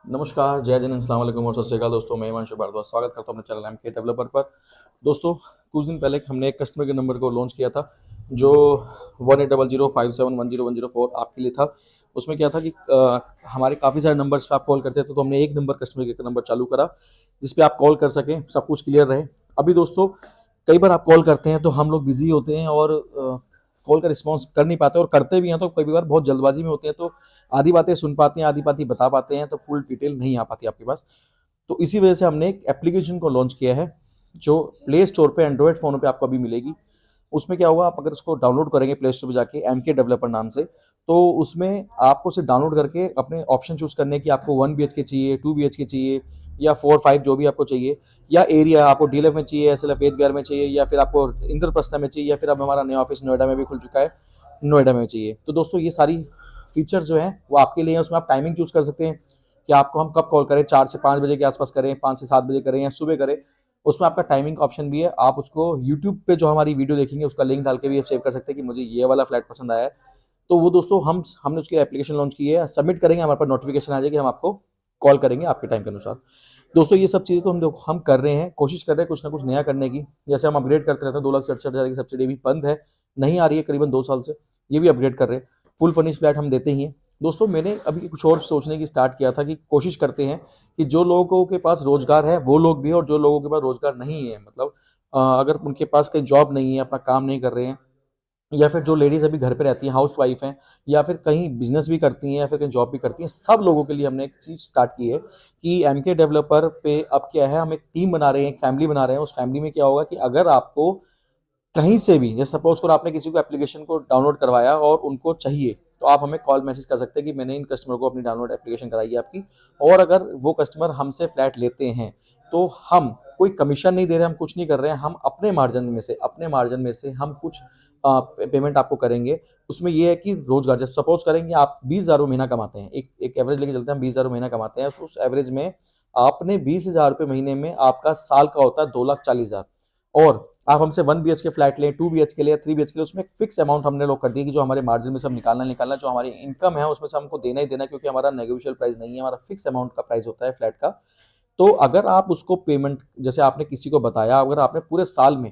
नमस्कार, जय जिनेंद, अस्सलाम वालेकुम और सत श्री अकाल दोस्तों। मैं हिमांशु भारद्वाज स्वागत करता हूं अपने चैनल एमके डेवलपर पर। दोस्तों, कुछ दिन पहले हमने एक कस्टमर के नंबर को लॉन्च किया था जो 180057101004 आपके लिए था। उसमें क्या था कि हमारे काफ़ी सारे नंबर्स पे आप कॉल करते थे, तो हमने एक नंबर कस्टमर के नंबर चालू करा जिस पे आप कॉल कर सकें, सब कुछ क्लियर रहे। अभी दोस्तों, कई बार आप कॉल करते हैं तो हम लोग बिजी होते हैं और कॉल का रिस्पॉन्स कर नहीं पाते, और करते भी हैं तो कई बार बहुत जल्दबाजी में होते हैं, तो आधी बातें सुन पाते हैं, आधी बातें बता पाते हैं, तो फुल डिटेल नहीं आ पाती आपके पास। तो इसी वजह से हमने एक एप्लीकेशन को लॉन्च किया है जो प्ले स्टोर पे एंड्रॉयड फ़ोनों पे आपको अभी मिलेगी। उसमें क्या होगा, आप अगर उसको डाउनलोड करेंगे प्ले स्टोर पे जाके एमके डेवलपर नाम से, तो उसमें आपको सिर्फ डाउनलोड करके अपने ऑप्शन चूज करने की, आपको 1 BHK चाहिए, 2 BHK चाहिए, या 4 5 जो भी आपको चाहिए, या एरिया आपको डीएलएफ में चाहिए, एसएलएफ वेद विहार में चाहिए, या फिर आपको इंद्रप्रस्थ में चाहिए, या फिर अब हमारा नया ऑफिस नोएडा में भी खुल चुका है, नोएडा में चाहिए। तो दोस्तों, ये सारी फीचर्स जो हैं वो आपके लिए हैं। उसमें आप टाइमिंग चूज कर सकते हैं कि आपको हम कब कॉल करें, 4 से 5 बजे के आसपास करें, 5 से 7 बजे करें, या सुबह करें। उसमें आपका टाइमिंग का ऑप्शन भी है। आप उसको यूट्यूब पे जो हमारी वीडियो देखेंगे उसका लिंक डाल के भी आप सेव कर सकते हैं कि मुझे ये वाला फ्लैट पसंद आया है। तो वो दोस्तों, हमने उसकी एप्लीकेशन लॉन्च की है, सबमिट करेंगे, हमारे पास नोटिफिकेशन आ जाएगी, हम आपको कॉल करेंगे आपके टाइम के अनुसार। दोस्तों, ये सब चीज़ें तो हम कर रहे हैं, कोशिश कर रहे हैं कुछ ना कुछ नया करने की। जैसे हम अपग्रेड करते रहते हैं, 2,67,000 की सब्सिडी भी बंद है, नहीं आ रही है करीबन 2 साल से, ये भी अपग्रेड कर रहे हैं। फुल फर्निश फ्लैट हम देते ही हैं। दोस्तों, मैंने अभी कुछ और सोचने की स्टार्ट किया था कि कोशिश करते हैं कि जो लोगों के पास रोजगार है वो लोग भी, और जो लोगों के पास रोजगार नहीं है, मतलब अगर उनके पास कहीं जॉब नहीं है, अपना काम नहीं कर रहे हैं, या फिर जो लेडीज अभी घर पे रहती हैं, हाउस वाइफ हैं, या फिर कहीं बिजनेस भी करती हैं, या फिर कहीं जॉब भी करती हैं, सब लोगों के लिए हमने एक चीज़ स्टार्ट की है कि एमके डेवलपर पे अब क्या है, हम एक टीम बना रहे हैं, एक फैमिली बना रहे हैं। उस फैमिली में क्या होगा कि अगर आपको कहीं से भी, जैसे सपोज करो आपने किसी को एप्लीकेशन को डाउनलोड करवाया और उनको चाहिए, तो आप हमें कॉल मैसेज कर सकते हैं कि मैंने इन कस्टमर को अपनी डाउनलोड एप्लीकेशन कराई है आपकी। और अगर वो कस्टमर हमसे फ्लैट लेते हैं तो हम कोई कमीशन नहीं दे रहे, हम कुछ नहीं कर रहे हैं, हम अपने मार्जिन में से हम कुछ पेमेंट आपको करेंगे। उसमें ये है कि रोजगार, जैसे सपोज करेंगे आप 20,000 महीना कमाते हैं, एक एक एवरेज लेके चलते हैं, हम 20,000 महीना कमाते हैं, उस एवरेज में आपने 20,000 महीने में, आपका साल का होता है 2,40,000। और आप हमसे 1 BHK फ्लैट लें, 2 BHK ले या 3 BHK ले, उसमें एक फिक्स अमाउंट हमने लोग कर दिया कि जो हमारे मार्जिन में सब निकालना, जो हमारी इनकम है उसमें से हमको देना ही देना, क्योंकि हमारा नेगोशियल प्राइस नहीं है, हमारा फिक्स अमाउंट का प्राइस होता है फ्लैट का। तो अगर आप उसको पेमेंट, जैसे आपने किसी को बताया, अगर आपने पूरे साल में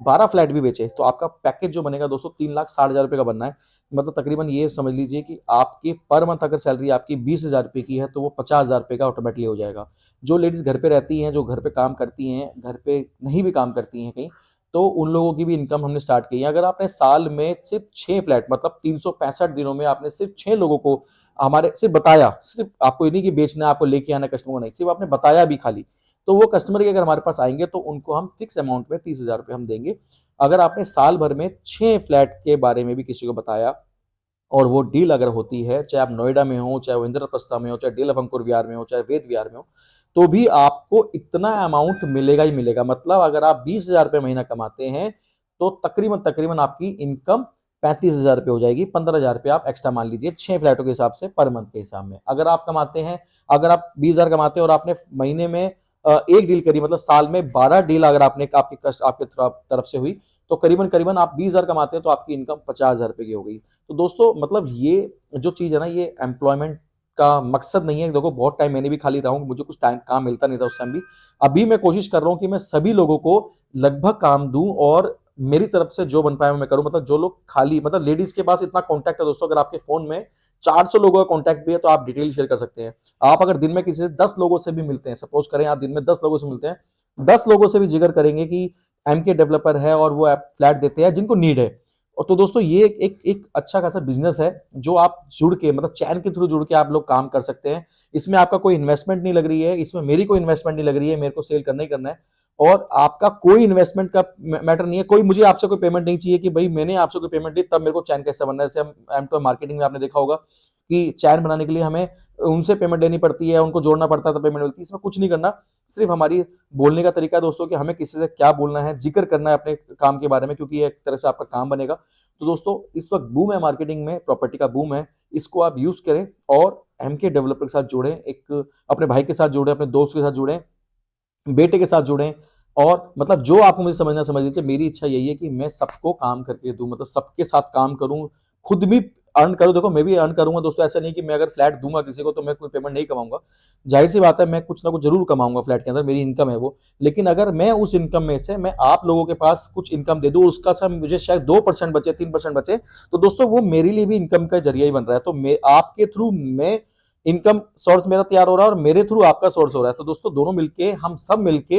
12 फ्लैट भी बेचे, तो आपका पैकेज जो बनेगा दोस्तों 3,60,000 का बनना है। मतलब तकरीबन ये समझ लीजिए कि आपकी पर मंथ अगर सैलरी आपकी 20,000 की है, तो वो 50,000 का ऑटोमेटिकली हो जाएगा। जो लेडीज घर पे रहती हैं, जो घर पे काम करती हैं, घर पे नहीं भी काम करती हैं कहीं, तो उन लोगों की भी इनकम हमने स्टार्ट की है। अगर आपने साल में सिर्फ 6 फ्लैट, मतलब 365 दिनों में आपने सिर्फ 6 लोगों को हमारे सिर्फ बताया, सिर्फ आपको ये नहीं कि बेचना, आपको लेके आना कस्टमर को, नहीं, सिर्फ आपने बताया भी खाली, तो वो कस्टमर के अगर हमारे पास आएंगे तो उनको हम फिक्स अमाउंट में 30,000 हम देंगे। अगर आपने साल भर में 6 फ्लैट के बारे में भी किसी को बताया, और वो डील अगर होती है, चाहे आप नोएडा में हो, चाहे वो इंद्रप्रस्थ में हो, चाहे डील ऑफ अंकुर विहार में हो, चाहे वेद विहार में हो, तो भी आपको इतना अमाउंट मिलेगा ही मिलेगा। मतलब अगर आप 20,000 महीना कमाते हैं, तो तकरीबन तकरीबन आपकी इनकम 35,000 हो जाएगी। 15,000 आप एक्स्ट्रा मान लीजिए 6 फ्लैटों के हिसाब से, पर मंथ के हिसाब में। अगर आप कमाते हैं, अगर आप 20,000 कमाते हैं और आपने महीने में एक डील करी, मतलब साल में 12 डील अगर आपने आपके तरफ से हुई, तो करीबन करीबन आप 20,000 कमाते हैं तो आपकी इनकम 50,000 की हो गई। तो दोस्तों, मतलब ये जो चीज़ है ना, ये एम्प्लॉयमेंट का मकसद नहीं है। देखो, बहुत टाइम मैंने भी खाली रहा हूँ, मुझे कुछ टाइम काम मिलता नहीं था उस टाइम भी। अभी मैं कोशिश कर रहा हूँ कि मैं सभी लोगों को लगभग काम दूं, और मेरी तरफ से जो बन पाया मैं करूं। मतलब जो लोग खाली, मतलब लेडीज के पास इतना कॉन्टैक्ट है दोस्तों, अगर आपके फोन में 400 लोगों का कॉन्टैक्ट भी है तो आप डिटेल शेयर कर सकते हैं। आप अगर दिन में किसी से 10 लोगों से भी मिलते हैं, सपोज करें आप दिन में 10 लोगों से मिलते हैं, 10 लोगों से भी जिक्र करेंगे कि एमके डेवलपर है और वो फ्लैट देते हैं जिनको नीड है। और तो दोस्तों, ये एक अच्छा खासा बिजनेस है जो आप जुड़ के, मतलब चैन के थ्रू जुड़ के आप लोग काम कर सकते हैं। इसमें आपका कोई इन्वेस्टमेंट नहीं लग रही है, इसमें मेरी कोई इन्वेस्टमेंट नहीं लग रही है, मेरे को सेल करना ही करना है। और आपका कोई इन्वेस्टमेंट का मैटर नहीं है, कोई मुझे आपसे कोई पेमेंट नहीं चाहिए कि भाई मैंने आपसे कोई पेमेंट दी तब मेरे को चैन कैसे बनना है। जैसे हम एम टू मार्केटिंग में आपने देखा होगा कि चैन बनाने के लिए हमें उनसे पेमेंट लेनी पड़ती है, उनको जोड़ना पड़ता है, तो पेमेंट मिलती है। इसमें कुछ नहीं करना, सिर्फ हमारी बोलने का तरीका है दोस्तों कि हमें किसी से क्या बोलना है, जिक्र करना है अपने काम के बारे में, क्योंकि ये एक तरह से आपका काम बनेगा। तो दोस्तों, इस वक्त बूम है मार्केटिंग में, प्रॉपर्टी का बूम है, इसको आप यूज करें और एमके डेवलपर के साथ जुड़ें, एक अपने भाई के साथ जुड़ें, अपने दोस्त के साथ जुड़ें, बेटे के साथ जुड़ें। और मतलब जो आपको मुझे समझना समझ लीजिए, मेरी इच्छा यही है कि मैं सबको काम करके दूं, मतलब सबके साथ काम करूं, खुद भी अर्न करो, देखो मैं भी अर्न करूंगा दोस्तों, ऐसा नहीं कि मैं अगर फ्लैट दूंगा किसी को तो मैं कोई पेमेंट नहीं कमाऊंगा, जाहिर सी बात है मैं कुछ ना कुछ जरूर कमाऊंगा फ्लैट के अंदर, मेरी इनकम है वो। लेकिन अगर मैं उस इनकम में से मैं आप लोगों के पास कुछ इनकम दे दूं, उसका सब मुझे शायद 2% बचे, 3% बचे, तो दोस्तों वो मेरे लिए भी इनकम का जरिया ही बन रहा है। तो मैं आपके थ्रू मैं इनकम सोर्स मेरा तैयार हो रहा है और मेरे थ्रू आपका सोर्स हो रहा है। तो दोस्तों दोनों मिलके, हम सब मिलके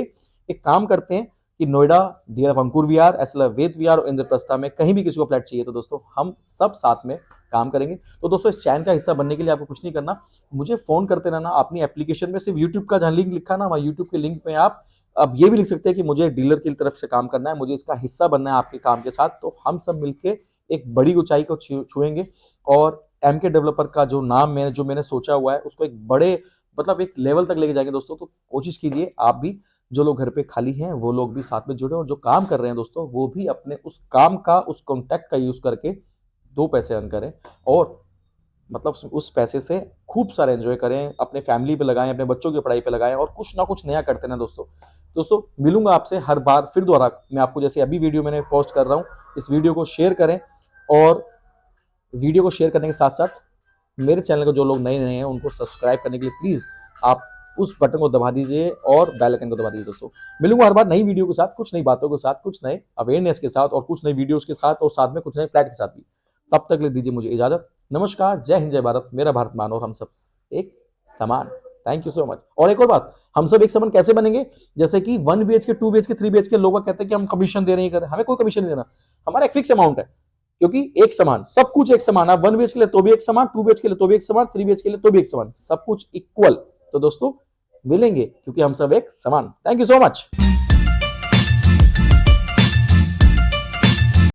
एक काम करते हैं कि नोएडा, डीएलएफ अंकुर विहार, एसएलएफ वेद विहार और इंद्रप्रस्था में कहीं भी किसी को फ्लैट चाहिए तो दोस्तों हम सब साथ में काम करेंगे। तो दोस्तों इस चैनल का हिस्सा बनने के लिए आपको कुछ नहीं करना, मुझे फोन करते रहना। अपनी एप्लीकेशन में सिर्फ यूट्यूब का जहां लिंक लिखा ना, वहां यूट्यूब के लिंक में आप अब ये भी लिख सकते हैं कि मुझे डीलर की तरफ से काम करना है, मुझे इसका हिस्सा बनना है आपके काम के साथ। तो हम सब मिलकर एक बड़ी ऊंचाई को छुएंगे और एमके डेवलपर का जो नाम मैंने सोचा हुआ है उसको एक बड़े मतलब एक लेवल तक लेके जाएंगे दोस्तों। तो कोशिश कीजिए आप भी, जो लोग घर पे खाली हैं वो लोग भी साथ में जुड़े, और जो काम कर रहे हैं दोस्तों वो भी अपने उस काम का, उस कॉन्टैक्ट का यूज करके 2 पैसे अर्न करें और मतलब उस पैसे से खूब सारे एंजॉय करें, अपने फैमिली पे लगाएं, अपने बच्चों की पढ़ाई पे लगाएं और कुछ ना कुछ नया करते हैं दोस्तों। दोस्तों मिलूंगा आपसे हर बार फिर दोबारा, मैं आपको जैसे अभी वीडियो मैंने पोस्ट कर रहा हूँ, इस वीडियो को शेयर करें और वीडियो को शेयर करने के साथ साथ मेरे चैनल को जो लोग नए नए हैं उनको सब्सक्राइब करने के लिए प्लीज आप उस बटन को दबा दीजिए और बेल आइकन को दबा दीजिए दोस्तों। मिलूंगा हर बार नई वीडियो के साथ, कुछ नई बातों के साथ, कुछ नए अवेयरनेस के साथ और कुछ नई वीडियोस के साथ और साथ में कुछ नए फ्लैट के साथ भी। तब तक ले दीजिए मुझे इजाजत। नमस्कार, जय हिंद, जय भारत, मेरा भारत मान और हम सब एक समान। Thank you so much. और एक और बात, हम सब एक समान कैसे बनेंगे, जैसे कि 1 BHK 2 BHK 3 BHK लोग कहते हैं कि हम कमीशन दे रहे हैं, हमें कोई कमीशन नहीं देना, हमारा एक फिक्स अमाउंट है, क्योंकि एक समान सब कुछ एक समान। आप 1 BHK के लिए तो भी एक समान, 2 BHK के लिए तो भी एक समान, 3 BHK के लिए तो भी एक समान, सब कुछ इक्वल। तो दोस्तों मिलेंगे क्योंकि हम सब एक समान। Thank you so much.